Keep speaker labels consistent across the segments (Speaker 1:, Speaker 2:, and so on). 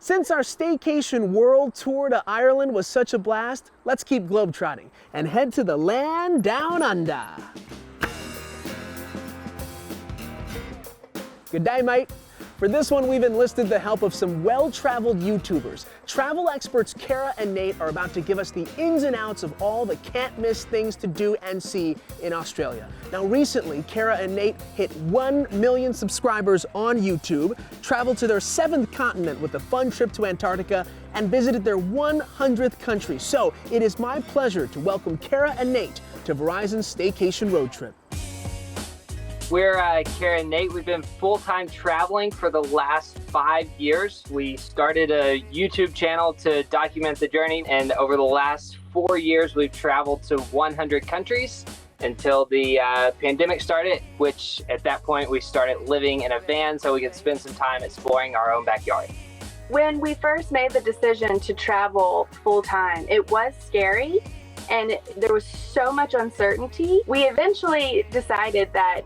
Speaker 1: Since our Staycation World Tour to Ireland was such a blast, let's keep globetrotting and head to the land down under. Good day, mate. For this one, we've enlisted the help of some well-traveled YouTubers. Travel experts Kara and Nate are about to give us the ins and outs of all the can't-miss things to do and see in Australia. Now, recently, Kara and Nate hit 1 million subscribers on YouTube, traveled to their 7th continent with a fun trip to Antarctica, and visited their 100th country. So, it is my pleasure to welcome Kara and Nate to Verizon's Staycation Roadtrip.
Speaker 2: We're Kara and Nate. We've been full-time traveling for the last 5 years. We started a YouTube channel to document the journey, and over the last 4 years, we've traveled to 100 countries until the pandemic started, which at that point, we started living in a van so we could spend some time exploring our own backyard.
Speaker 3: When we first made the decision to travel full-time, it was scary, and there was so much uncertainty. We eventually decided that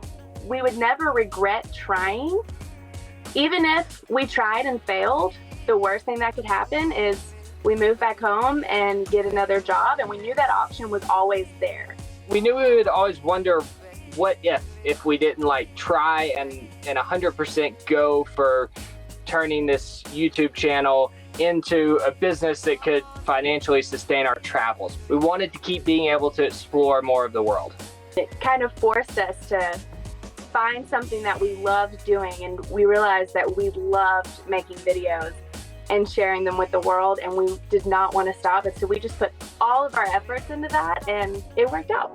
Speaker 3: we would never regret trying. Even if we tried and failed, the worst thing that could happen is we move back home and get another job, and we knew that option was always there.
Speaker 2: We knew we would always wonder what if we didn't try and 100% go for turning this YouTube channel into a business that could financially sustain our travels. We wanted to keep being able to explore more of the world.
Speaker 3: It kind of forced us to find something that we loved doing, and we realized that we loved making videos and sharing them with the world, and we did not want to stop it, so we just put all of our efforts into that, and it worked out.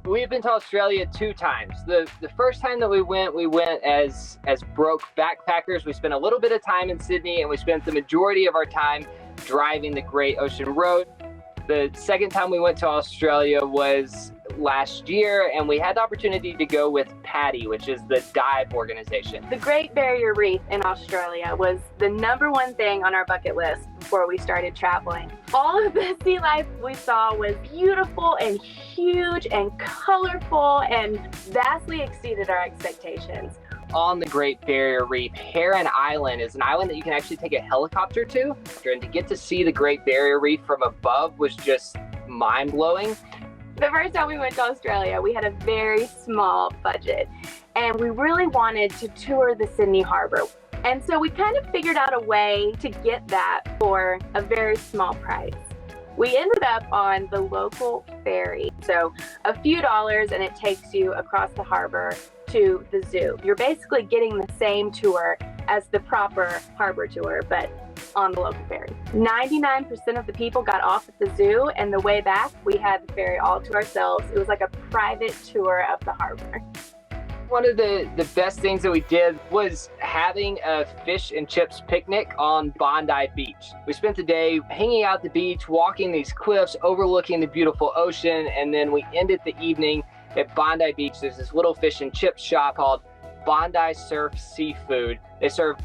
Speaker 2: We've been to Australia 2 times. The first time that we went as broke backpackers. We spent a little bit of time in Sydney, and we spent the majority of our time driving the Great Ocean Road. The second time we went to Australia was last year, and we had the opportunity to go with PADI, which is the dive organization.
Speaker 3: The Great Barrier Reef in Australia was the #1 thing on our bucket list before we started traveling. All of the sea life we saw was beautiful and huge and colorful and vastly exceeded our expectations.
Speaker 2: On the Great Barrier Reef, Heron Island is an island that you can actually take a helicopter to, and to get to see the Great Barrier Reef from above was just mind-blowing.
Speaker 3: The first time we went to Australia, we had a very small budget, and we really wanted to tour the Sydney Harbor. And so we kind of figured out a way to get that for a very small price. We ended up on the local ferry, so a few dollars, and it takes you across the harbor to the zoo. You're basically getting the same tour as the proper harbor tour, but on the local ferry. 99% of the people got off at the zoo, and the way back, we had the ferry all to ourselves. It was like a private tour of the harbor.
Speaker 2: One of the best things that we did was having a fish and chips picnic on Bondi Beach. We spent the day hanging out at the beach, walking these cliffs, overlooking the beautiful ocean, and then we ended the evening at Bondi Beach. There's this little fish and chip shop called Bondi Surf Seafood. They serve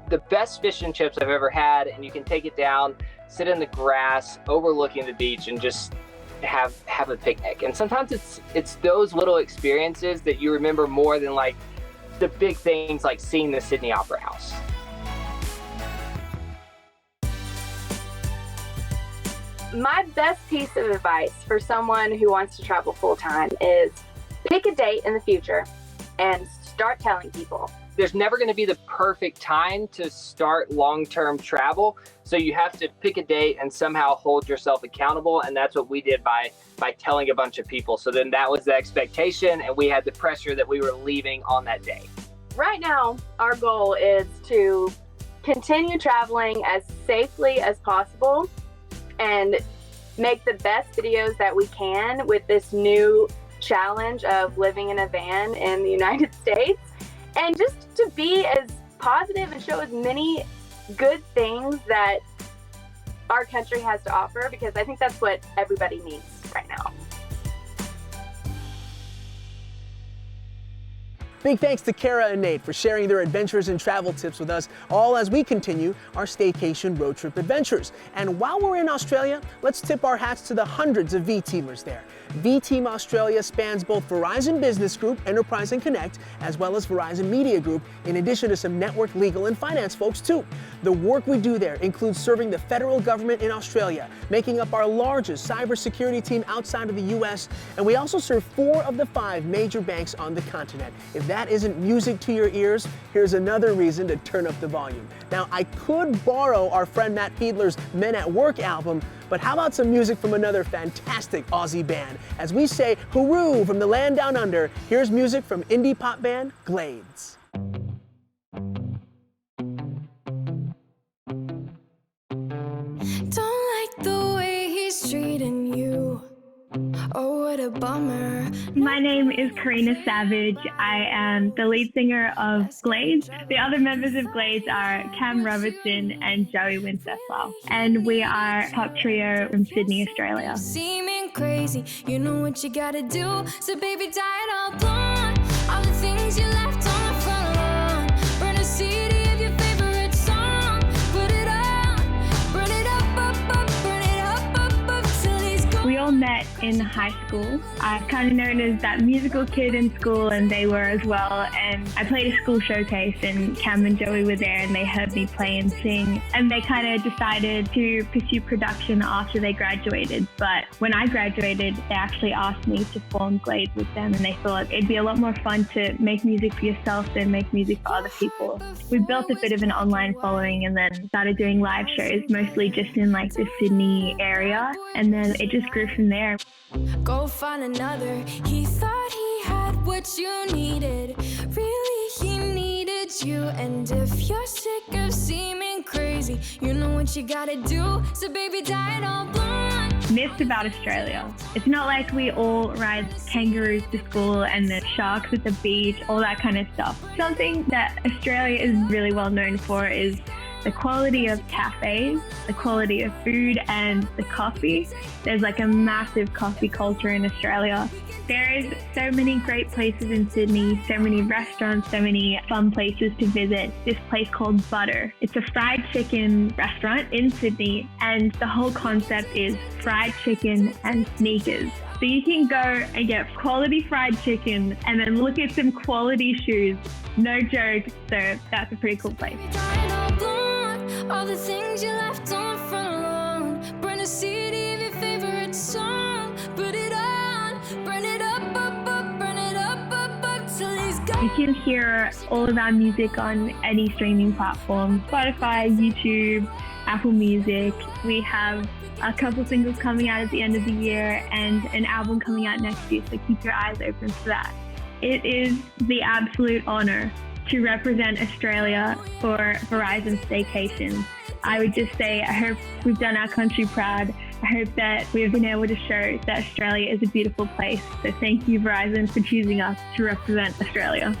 Speaker 2: the best fish and chips I've ever had, and you can take it down, sit in the grass, overlooking the beach, and just have a picnic. And sometimes it's those little experiences that you remember more than the big things like seeing the Sydney Opera House.
Speaker 3: My best piece of advice for someone who wants to travel full-time is pick a date in the future and start telling people.
Speaker 2: There's never going to be the perfect time to start long-term travel, so you have to pick a date and somehow hold yourself accountable, and that's what we did by telling a bunch of people. So then that was the expectation, and we had the pressure that we were leaving on that day.
Speaker 3: Right now, our goal is to continue traveling as safely as possible and make the best videos that we can with this new challenge of living in a van in the United States, and just to be as positive and show as many good things that our country has to offer, because I think that's what everybody needs. right now.
Speaker 1: Big thanks to Kara and Nate for sharing their adventures and travel tips with us, all as we continue our Staycation Road Trip adventures. And while we're in Australia, let's tip our hats to the hundreds of V-Teamers there. V-Team Australia spans both Verizon Business Group, Enterprise and Connect, as well as Verizon Media Group, in addition to some network, legal, and finance folks too. The work we do there includes serving the federal government in Australia, making up our largest cybersecurity team outside of the US, and we also serve 4 of the 5 major banks on the continent. If that isn't music to your ears, here's another reason to turn up the volume. Now, I could borrow our friend Matt Fiedler's Men at Work album, but how about some music from another fantastic Aussie band? As we say hooroo from the land down under, here's music from indie pop band Glades.
Speaker 4: Don't like the way he's treating you. Oh, what a bummer.
Speaker 5: My name is Karina Savage. I am the lead singer of Glades. The other members of Glades are Cam Robertson and Joey Winchester. And we are a pop trio from Sydney, Australia.
Speaker 4: Seeming crazy, you know what you gotta do. So baby, dye it all blonde. All the things you left on the front lawn. Burn a CD of your favorite song. Put it on, burn it up, burn it up till he's gone.
Speaker 5: We all met in high school. I'm kind of known as that musical kid in school, and they were as well. And I played a school showcase, and Cam and Joey were there, and they heard me play and sing. And they kind of decided to pursue production after they graduated. But when I graduated, they actually asked me to form Glades with them, and they thought it'd be a lot more fun to make music for yourself than make music for other people. We built a bit of an online following, and then started doing live shows, mostly just in like the Sydney area. And then it just grew from there.
Speaker 4: Go find another. He thought he had what you needed. Really, he needed you. And if you're sick of seeming crazy, you know what you gotta do. So baby, dye it all blonde.
Speaker 5: Myths about Australia. It's not like we all ride kangaroos to school and the sharks at the beach, all that kind of stuff. Something that Australia is really well known for is the quality of cafes, the quality of food, and the coffee. There's like a massive coffee culture in Australia. There is so many great places in Sydney, so many restaurants, so many fun places to visit. This place called Butter. It's a fried chicken restaurant in Sydney, and the whole concept is fried chicken and sneakers. So you can go and get quality fried chicken and then look at some quality shoes. No joke, so that's a pretty cool place.
Speaker 4: All the things you left on the front lawn. Burn a CD of your favorite song. Put it on, burn it up till he's gone.
Speaker 5: You can hear all of our music on any streaming platform: Spotify, YouTube, Apple Music. We have a couple singles coming out at the end of the year and an album coming out next year, so keep your eyes open for that. It is the absolute honor to represent Australia for Verizon Staycation. I would just say I hope we've done our country proud. I hope that we've been able to show that Australia is a beautiful place. So thank you, Verizon, for choosing us to represent Australia.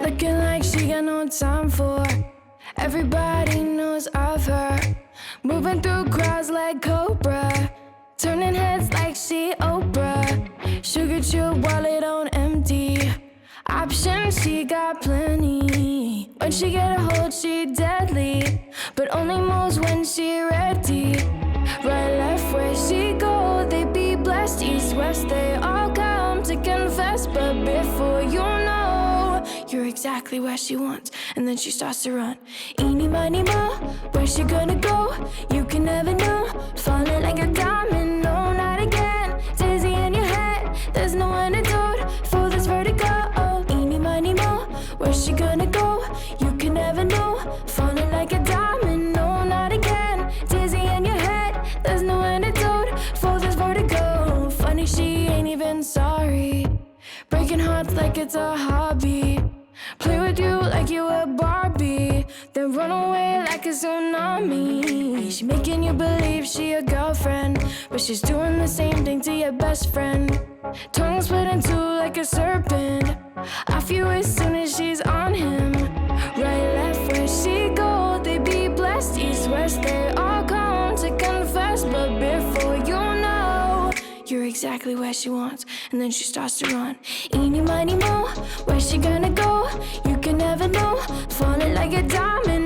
Speaker 4: Looking like she got no time for. Everybody knows of her. Moving through crowds like Cobra. Turning heads like she Oprah. Sugar your wallet on empty. Options she got plenty. When she get a hold she deadly, but only moves when she ready. Right, left, where she go, they be blessed. East, west, they all come to confess. But before you know, you're exactly where she wants, and then she starts to run. Eeny, miny, mo, where she gonna go? You can never know. Falling like a diamond, no, not again. Dizzy in your head, there's no antidote for this vertigo. Eeny, miny, mo, where she gonna go? You can never know. Falling like a diamond, no, not again. Dizzy in your head, there's no antidote for this vertigo. Funny, she ain't even sorry. Breaking hearts like it's a hobby. Play with you like you were Barbie, then run away like a tsunami. She making you believe she your girlfriend, but she's doing the same thing to your best friend. Tongue split in two like a serpent. Off you as soon as she's on him. Right, left, where she go, they be blessed. East, west, they all come to confess. But before you know, you're exactly where she wants, and then she starts to run. Eeny, miny, mo, where's she gonna go? You can never know. Falling like a diamond